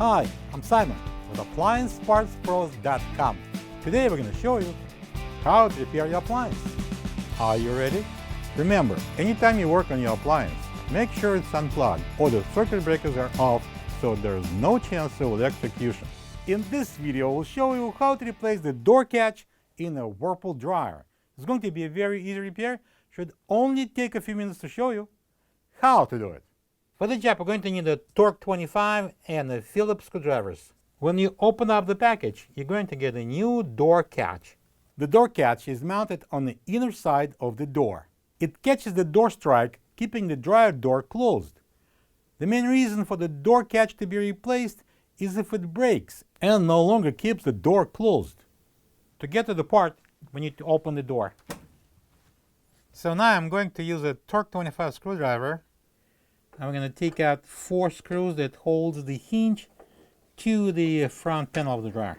Hi, I'm Simon with AppliancePartsPros.com. Today we're going to show you how to repair your appliance. Are you ready? Remember, anytime you work on your appliance, make sure it's unplugged or the circuit breakers are off so there's no chance of electrocution. In this video, we'll show you how to replace the door catch in a Whirlpool dryer. It's going to be a very easy repair. Should only take a few minutes to show you how to do it. For the job, we're going to need a Torx 25 and a Phillips screwdrivers. When you open up the package, you're going to get a new door catch. The door catch is mounted on the inner side of the door. It catches the door strike, keeping the dryer door closed. The main reason for the door catch to be replaced is if it breaks and no longer keeps the door closed. To get to the part, we need to open the door. So now I'm going to use a Torx 25 screwdriver. I'm going to take out 4 screws that holds the hinge to the front panel of the dryer.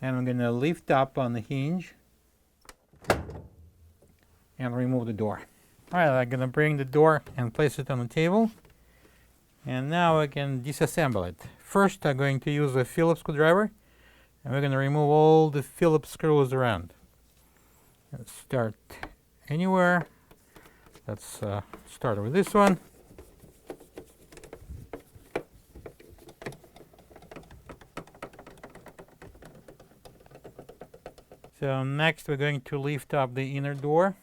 And I'm going to lift up on the hinge and remove the door. Alright, I'm going to bring the door and place it on the table. And now I can disassemble it. First, I'm going to use a Phillips screwdriver, and we're going to remove all the Phillips screws around. Let's start anywhere. Let's start with this one. So next we're going to lift up the inner door.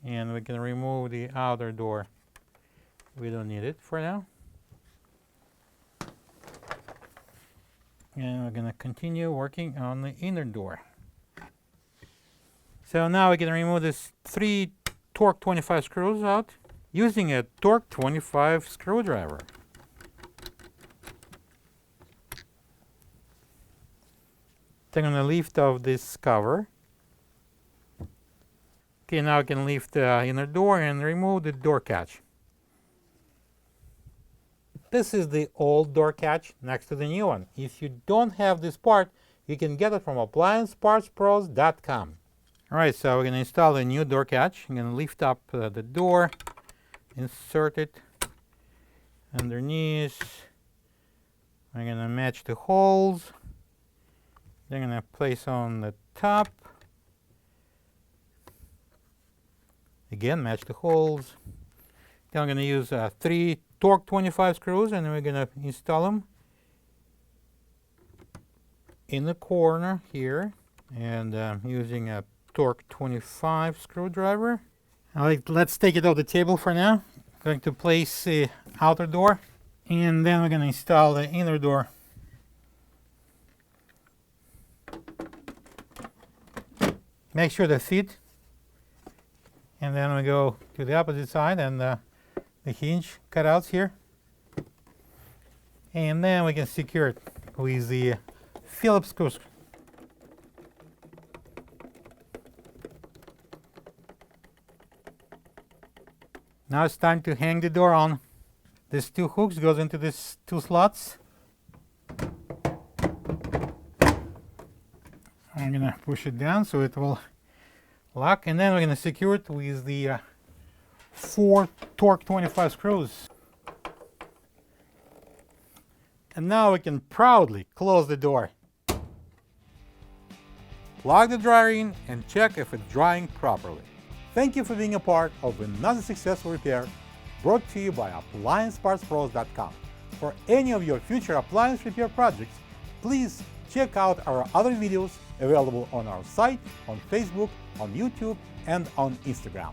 And we can remove the outer door. We don't need it for now. And we're going to continue working on the inner door. So now we can remove these 3 Torx 25 screws out using a Torx 25 screwdriver. Then I'm going to lift off this cover. Okay, now I can lift the inner door and remove the door catch. This is the old door catch next to the new one. If you don't have this part, you can get it from AppliancePartsPros.com. Alright, so we're going to install a new door catch. I'm going to lift up the door, insert it underneath. I'm going to match the holes. Then I'm going to place on the top. Again, match the holes. Then I'm going to use 3 Torx 25 screws, and we're going to install them in the corner here. And using a Torx 25 screwdriver. Alright, let's take it off the table for now. I'm going to place the outer door, and then we're going to install the inner door. Make sure they fit. And then we go to the opposite side and the hinge cutouts here. And then we can secure it with the Phillips screws. Now it's time to hang the door on. These 2 hooks goes into these 2 slots. I'm gonna push it down so it will lock, and then we're gonna secure it with the 4 Torx 25 screws. And now we can proudly close the door. Plug the dryer in and check if it's drying properly. Thank you for being a part of another successful repair brought to you by AppliancePartsPros.com. For any of your future appliance repair projects, please check out our other videos available on our site, on Facebook, on YouTube, and on Instagram.